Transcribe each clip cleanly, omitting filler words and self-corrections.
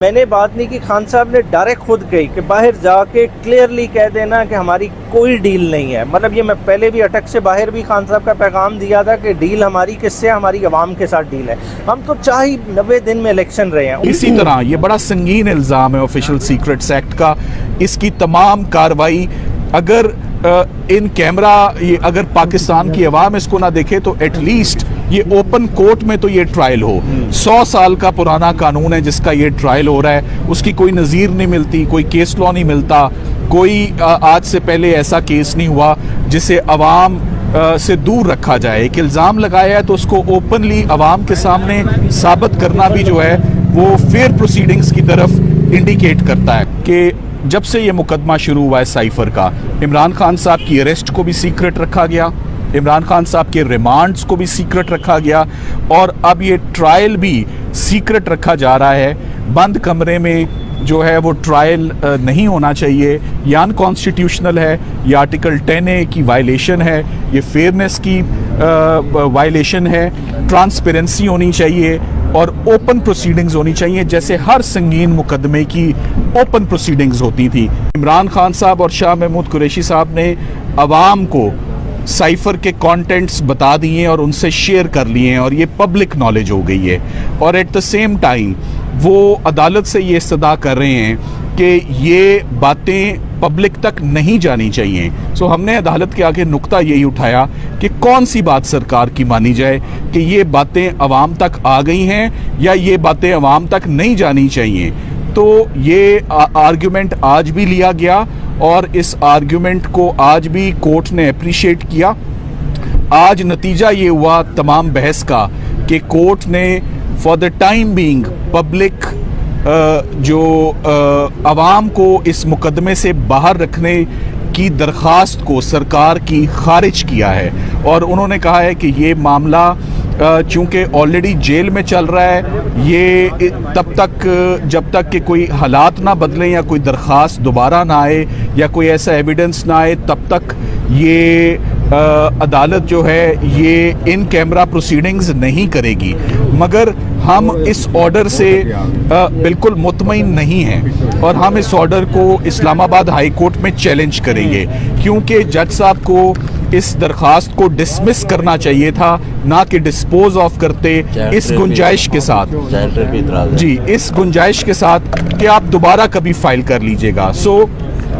मैंने बात नहीं की, खान साहब ने डायरेक्ट खुद कही कि बाहर जाके क्लियरली कह देना कि हमारी कोई डील नहीं है। मतलब ये मैं पहले भी अटक से बाहर भी खान साहब का पैगाम दिया था कि डील हमारी किससे, हमारी अवाम के साथ डील है। हम तो चाहे 90 दिन में इलेक्शन रहे हैं। इसी तरह ये बड़ा संगीन इल्ज़ाम है ऑफिशियल सीक्रेट्स एक्ट का। इसकी तमाम कार्रवाई अगर इन कैमरा अगर पाकिस्तान की अवाम इसको ना देखे तो एटलीस्ट ये ओपन कोर्ट में तो ये ट्रायल हो। 100 साल का पुराना कानून है जिसका ये ट्रायल हो रहा है, उसकी कोई नज़ीर नहीं मिलती, कोई केस लॉ नहीं मिलता, कोई आज से पहले ऐसा केस नहीं हुआ जिसे अवाम से दूर रखा जाए। एक इल्ज़ाम लगाया है तो उसको ओपनली अवाम के सामने साबित करना भी जो है वो फेयर प्रोसीडिंग्स की तरफ इंडिकेट करता है। कि जब से ये मुकदमा शुरू हुआ है साइफर का, इमरान खान साहब की अरेस्ट को भी सीक्रेट रखा गया, इमरान खान साहब के रिमांड्स को भी सीक्रेट रखा गया, और अब ये ट्रायल भी सीक्रेट रखा जा रहा है। बंद कमरे में जो है वो ट्रायल नहीं होना चाहिए, ये अनकॉन्स्टिट्यूशनल है, ये आर्टिकल 10A की वायलेशन है, ये फेयरनेस की वायलेशन है। ट्रांसपेरेंसी होनी चाहिए और ओपन प्रोसीडिंग्स होनी चाहिए, जैसे हर संगीन मुकदमे की ओपन प्रोसीडिंग्स होती थी। इमरान खान साहब और शाह महमूद कुरैशी साहब ने अवाम को साइफर के कंटेंट्स बता दिए और उनसे शेयर कर लिए हैं और ये पब्लिक नॉलेज हो गई है। और एट द सेम टाइम वो अदालत से ये इस्तदा कर रहे हैं कि ये बातें पब्लिक तक नहीं जानी चाहिए। सो हमने अदालत के आगे नुक्ता यही उठाया कि कौन सी बात सरकार की मानी जाए, कि ये बातें अवाम तक आ गई हैं या ये बातें अवाम तक नहीं जानी चाहिए। तो ये आर्ग्यूमेंट आज भी लिया गया और इस आर्ग्यूमेंट को आज भी कोर्ट ने अप्रिशिएट किया। आज नतीजा ये हुआ तमाम बहस का कि कोर्ट ने for the time being public जो अवाम को इस मुकदमे से बाहर रखने की दरख्वास्त को सरकार की खारिज किया है। और उन्होंने कहा है कि ये मामला चूँकि ऑलरेडी जेल में चल रहा है, ये तब तक जब तक कि कोई हालात ना बदलें या कोई दरख्वास्त दोबारा ना आए या कोई ऐसा एविडेंस ना आए, तब तक ये अदालत जो है ये इन कैमरा प्रोसीडिंग्स नहीं करेगी। मगर हम इस ऑर्डर से बिल्कुल मुतमईन नहीं हैं और हम इस ऑर्डर को इस्लामाबाद हाई कोर्ट में चैलेंज करेंगे, क्योंकि जज साहब को इस दरख्वास्त को डिसमिस करना चाहिए था, ना कि डिस्पोज ऑफ करते, इस गुंजाइश के साथ जी, इस गुंजाइश के साथ कि आप दोबारा कभी फाइल कर लीजिएगा। सो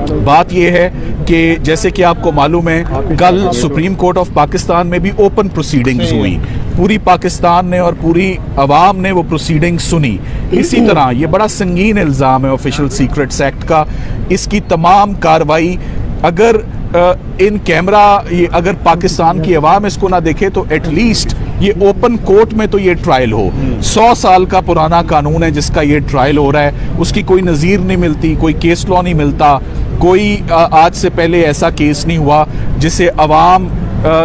बात यह है कि जैसे कि आपको मालूम है, कल सुप्रीम कोर्ट ऑफ पाकिस्तान में भी ओपन प्रोसीडिंग्स हुई, पूरी पाकिस्तान ने और पूरी अवाम ने वो प्रोसीडिंग्स सुनी। इसी तरह ये बड़ा संगीन इल्ज़ाम है ऑफिशियल सीक्रेट्स एक्ट का। इसकी तमाम कार्रवाई अगर इन कैमरा अगर पाकिस्तान की अवाम इसको ना देखे तो एटलीस्ट ये ओपन कोर्ट में तो ये ट्रायल हो। 100 साल का पुराना कानून है जिसका ये ट्रायल हो रहा है, उसकी कोई नज़ीर नहीं मिलती, कोई केस लॉ नहीं मिलता, कोई आज से पहले ऐसा केस नहीं हुआ जिसे अवाम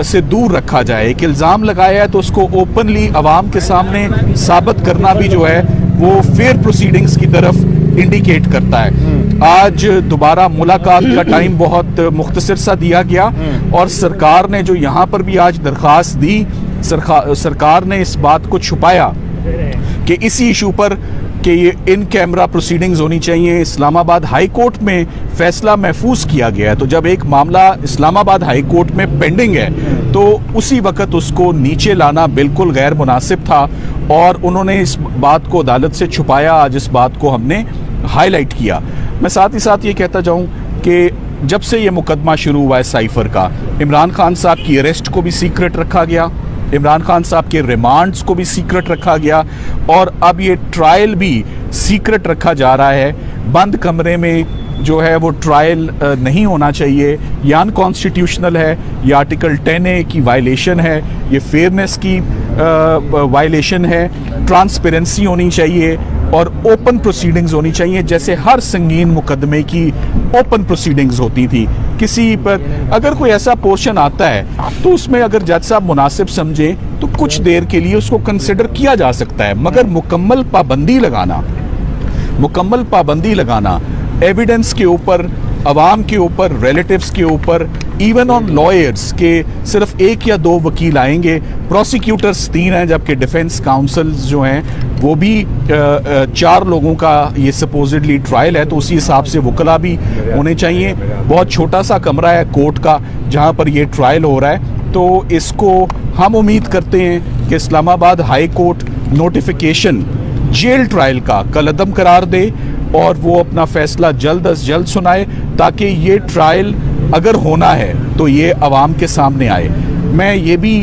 से दूर रखा जाए। एक इल्ज़ाम लगाया है तो उसको ओपनली अवाम के सामने साबित करना भी जो है वो फेयर प्रोसीडिंग्स की तरफ इंडिकेट करता है। आज दोबारा मुलाकात का टाइम बहुत मुख्तसर सा दिया गया और सरकार ने जो यहाँ पर भी आज दरख्वास्त दी, सरकार ने इस बात को छुपाया कि इसी इशू पर कि ये इन कैमरा प्रोसीडिंग्स होनी चाहिए। इस्लामाबाद हाई कोर्ट में फैसला महफूज किया गया है, तो जब एक मामला इस्लामाबाद हाई कोर्ट में पेंडिंग है तो उसी वक्त उसको नीचे लाना बिल्कुल गैर मुनासिब था और उन्होंने इस बात को अदालत से छुपाया। आज इस बात को हमने हाईलाइट किया। मैं साथ ही साथ ये कहता जाऊँ कि जब से ये मुकदमा शुरू हुआ है साइफर का, इमरान खान साहब की अरेस्ट को भी सीक्रेट रखा गया, इमरान खान साहब के रिमांड्स को भी सीक्रेट रखा गया और अब ये ट्रायल भी सीक्रेट रखा जा रहा है। बंद कमरे में जो है वो ट्रायल नहीं होना चाहिए, ये अनकॉन्स्टिट्यूशनल है, ये आर्टिकल 10A की वायलेशन है, ये फेयरनेस की वायलेशन है। ट्रांसपेरेंसी होनी चाहिए और ओपन प्रोसीडिंग्स होनी चाहिए, जैसे हर संगीन मुकदमे की ओपन प्रोसीडिंग्स होती थी। किसी पर अगर कोई ऐसा पोर्शन आता है तो उसमें अगर जज साहब मुनासिब समझें तो कुछ देर के लिए उसको कंसिडर किया जा सकता है, मगर मुकम्मल पाबंदी लगाना एविडेंस के ऊपर अवाम के ऊपर, रिलेटिव्स के ऊपर, इवन ऑन लॉयर्स के सिर्फ 1 या 2 वकील आएंगे, प्रोसिक्यूटर्स 3 हैं, जबकि डिफेंस काउंसल्स जो हैं वो भी 4 लोगों का ये सपोजिडली ट्रायल है, तो उसी हिसाब से वकला भी होने चाहिए। बहुत छोटा सा कमरा है कोर्ट का जहाँ पर ये ट्रायल हो रहा है, तो इसको हम उम्मीद करते हैं कि Islamabad high court notification jail trial का कलअदम करार दे और वो अपना फैसला जल्द अज जल्द सुनाए, ताकि ये ट्रायल अगर होना है तो ये अवाम के सामने आए। मैं ये भी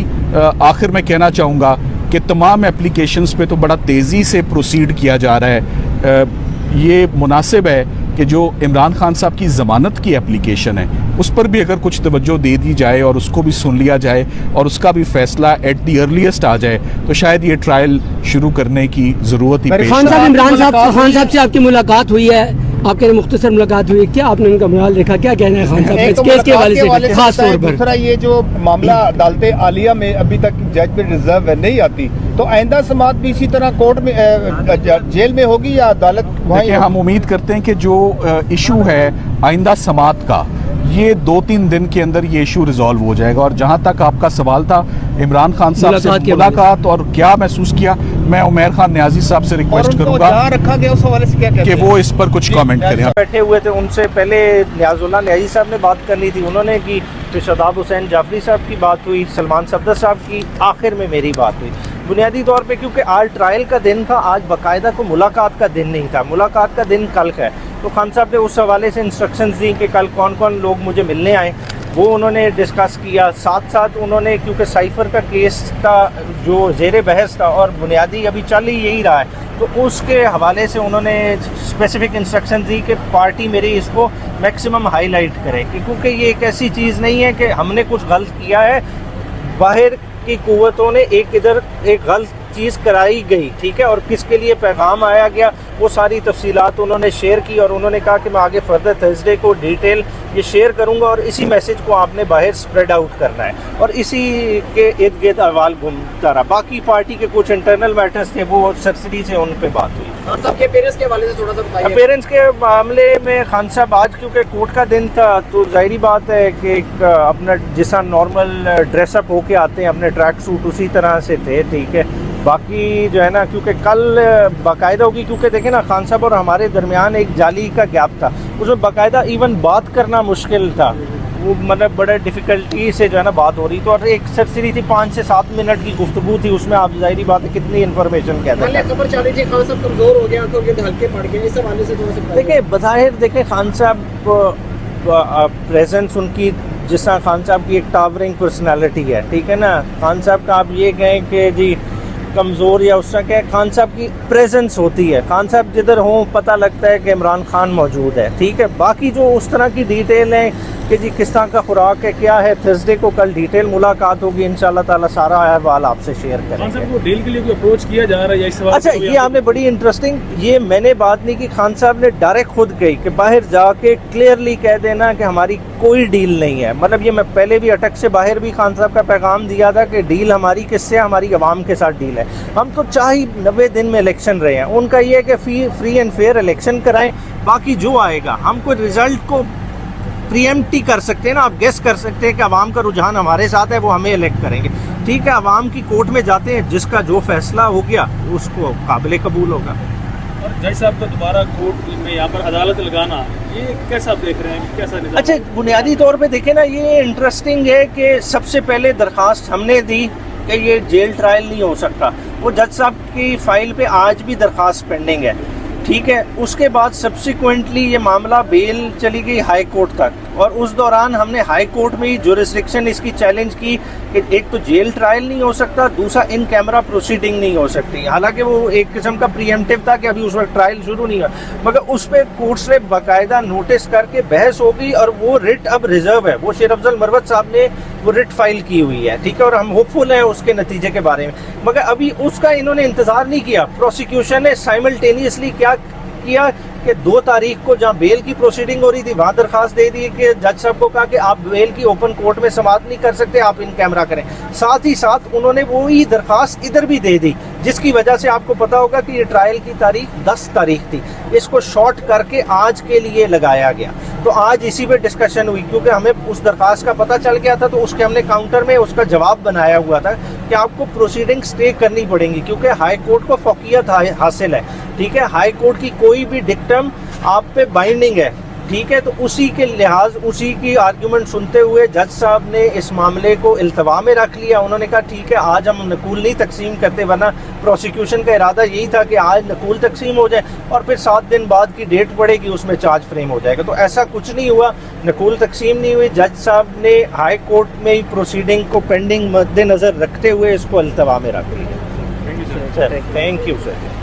आखिर में कहना चाहूँगा कि तमाम एप्लीकेशंस पे तो बड़ा तेज़ी से प्रोसीड किया जा रहा है। ये मुनासिब है कि जो इमरान खान साहब की ज़मानत की एप्लीकेशन है उस पर भी अगर कुछ तवज्जो दे दी जाए और उसको भी सुन लिया जाए और उसका भी फैसला एट दी अर्लीस्ट आ जाए, तो शायद ये ट्रायल शुरू करने की ज़रूरत ही पेश खान साहब, इमरान साहब से आपकी मुलाकात हुई है, आपके मुख्तसर मुलाकात हुई है, क्या आपने उनका मुहाल देखा, क्या कहना है खान साहब इस केस के हवाले से खास तौर पर? दूसरा ये जो मामला अदालत आलिया में अभी तक जजमेंट रिजर्व नहीं आती, तो आइंदा समाअत भी इसी तरह कोर्ट में जेल में होगी या अदालत वहीं? हम उम्मीद करते हैं कि जो इशू है आइंदा समाअत का, ये 2-3 दिन के अंदर ये इशू रिजॉल्व हो जाएगा। और जहां तक आपका सवाल था इमरान खान साहब से मुलाकात और क्या महसूस किया, मैं उमैर खान न्याजी साहब से रिक्वेस्ट करूंगा रखा गया उस हवाले से क्या कि वो इस पर कुछ कमेंट करें। बैठे हुए थे, उनसे पहले न्याजुल्लाह न्याजी साहब ने बात करनी थी, उन्होंने की, फिर शदाब हुसैन जाफरी साहब की बात हुई, सलमान सफदर साहब की, आखिर में मेरी बात हुई। बुनियादी तौर पे क्योंकि आज ट्रायल का दिन था, आज बाकायदा को मुलाकात का दिन नहीं था, मुलाकात का दिन कल का है, तो खान साहब ने उस हवाले से इंस्ट्रक्शंस दी कि कल कौन कौन लोग मुझे मिलने आए, वो उन्होंने डिस्कस किया। साथ साथ उन्होंने, क्योंकि साइफ़र का केस का जो ज़ेर बहस था और बुनियादी अभी चल ही यही रहा है, तो उसके हवाले से उन्होंने स्पेसिफिक इंस्ट्रक्शन दी कि पार्टी मेरी इसको मैक्सिमम हाईलाइट करे, क्योंकि ये एक ऐसी चीज़ नहीं है कि हमने कुछ गलत किया है, बाहर की कुव्वतों ने एक गलत चीज़ कराई गई, ठीक है, और किसके लिए पैगाम आया गया, वो सारी तफसीलात उन्होंने शेयर की। और उन्होंने कहा कि मैं आगे फर्दर थर्सडे को डिटेल ये शेयर करूंगा और इसी मैसेज को आपने बाहर स्प्रेड आउट करना है, और इसी के इर्द गिर्द अहवाल घूमता रहा। बाकी पार्टी के कुछ इंटरनल मैटर्स थे, वो सरसरी से उन पर बात हुई। आपके पेरेंट्स के हवाले से थोड़ा सा बताइए। पेरेंट्स के मामले में खान साहब आज क्योंकि कोर्ट का दिन था, तो जाहिर बात है कि एक अपना जिसा नॉर्मल ड्रेसअप होके आते हैं, अपने ट्रैक सूट उसी तरह से थे, ठीक है। बाकी जो है ना, क्योंकि कल बाकायदा होगी, क्योंकि देखें ना खान साहब और हमारे दरमियान एक जाली का गैप था, उसमें बाकायदा इवन बात करना मुश्किल था, वो मतलब बड़े डिफ़िकल्टी से जो है ना बात हो रही। तो और एक सरसरी थी 5 से 7 मिनट की गुफ्तगू थी, उसमें आप जाहिर बात है कितनी इन्फॉर्मेशन कहते हैं। खबर चल रही थी खान साहब कमज़ोर हो गया, तो ये हल्के पड़ गए, इस हवाले से थोड़ा सा देखिए बज़ाहिर देखें खान साहब प्रेजेंस उनकी, जिस तरह खान साहब की एक टावरिंग पर्सनालिटी है, ठीक है ना, खान साहब का आप ये कहें कि जी कमज़ोर या उस तरह के, खान साहब की प्रेजेंस होती है, खान साहब जिधर हों पता लगता है कि इमरान खान मौजूद है, ठीक है। बाकी जो उस तरह की डिटेल है कि जी किस तरह का खुराक है, क्या है, थर्सडे को कल डिटेल मुलाकात होगी, इंशाल्लाह ताला सारा अहवाल आपसे शेयर करेंगे। खान साहब को डील के लिए कोई अप्रोच किया जा रहा है या इस सवाल? अच्छा, ये आपने बड़ी इंटरेस्टिंग, ये मैंने बात नहीं की, खान साहब ने डायरेक्ट खुद कही कि बाहर जाके क्लियरली कह देना कि हमारी कोई डील नहीं है। मतलब ये मैं पहले भी अटक से बाहर भी खान साहब का पैगाम दिया था कि डील हमारी किससे, हमारी आवाम के साथ डील है। हम तो चाहे 90 दिन में इलेक्शन रहे हैं, उनका ये है कि फ्री एंड फेयर इलेक्शन कराएं, बाकी जो आएगा हम कोई रिजल्ट को प्रीएम्प्ट ही कर सकते हैं ना, आप गेस कर सकते हैं कि अवाम का रुझान हमारे साथ है, वो हमें इलेक्ट करेंगे, ठीक है। अवाम की कोर्ट में जाते हैं, जिसका जो फैसला हो गया उसको काबिल कबूल होगा। और जज साहब का दोबारा कोर्ट में यहाँ पर अदालत लगाना, ये कैसा आप देख रहे हैं, कैसा निज़ाम? अच्छा, बुनियादी तौर पे देखें ना, ये इंटरेस्टिंग है कि सबसे पहले दरख्वास्त हमने दी कि ये जेल ट्रायल नहीं हो सकता, वो जज साहब की फ़ाइल पे आज भी दरख्वास्त पेंडिंग है, ठीक है। उसके बाद सब्सिक्वेंटली ये मामला बेल चली गई हाई कोर्ट तक, और उस दौरान हमने हाई कोर्ट में ही जुरिस्डिक्शन इसकी चैलेंज की कि एक तो जेल ट्रायल नहीं हो सकता, दूसरा इन कैमरा प्रोसीडिंग नहीं हो सकती। हालांकि वो एक किस्म का प्रीएम्प्टिव था कि अभी उस वक्त ट्रायल शुरू नहीं हुआ, मगर उस पर कोर्ट्स ने बाकायदा नोटिस करके बहस हो गई, और वो रिट अब रिजर्व है, वो शेर अफजल मरवत साहब ने वो रिट फाइल की हुई है, ठीक है, और हम होपफुल हैं उसके नतीजे के बारे में। मगर अभी उसका इन्होंने इंतज़ार नहीं किया, प्रोसिक्यूशन ने साइमल्टेनियसली क्या किया कि 2 तारीख को जहां बेल की प्रोसीडिंग हो रही थी, वहां दरखास्त दे दी कि जज साहब को कहा कि आप बेल की ओपन कोर्ट में समाअत नहीं कर सकते, आप इन कैमरा करें। साथ ही साथ उन्होंने वही दरखास्त इधर भी दे दी, जिसकी वजह से आपको पता होगा कि ये ट्रायल की तारीख 10 तारीख थी, इसको शॉर्ट करके आज के लिए लगाया गया। तो आज इसी पे डिस्कशन हुई, क्योंकि हमें उस दरखास्त का पता चल गया था, तो उसके हमने काउंटर में उसका जवाब बनाया हुआ था कि आपको प्रोसीडिंग स्टे करनी पड़ेंगी, क्योंकि हाई कोर्ट को फौकियत हासिल है, ठीक है। हाई कोर्ट की कोई भी डिक्टम आप पे बाइंडिंग है, ठीक है। तो उसी के लिहाज, उसी की आर्ग्यूमेंट सुनते हुए जज साहब ने इस मामले को इल्तवा में रख लिया। उन्होंने कहा ठीक है, आज हम नकूल नहीं तकसीम करते, वरना प्रोसिक्यूशन का इरादा यही था कि आज नकूल तकसीम हो जाए और फिर 7 दिन बाद की डेट पड़ेगी, उसमें चार्ज फ्रेम हो जाएगा। तो ऐसा कुछ नहीं हुआ, नकूल तकसीम नहीं हुई। जज साहब ने हाई कोर्ट में ही प्रोसीडिंग को पेंडिंग मद्देनज़र रखते हुए इसको इल्तवा में रख लिया। Thank you sir.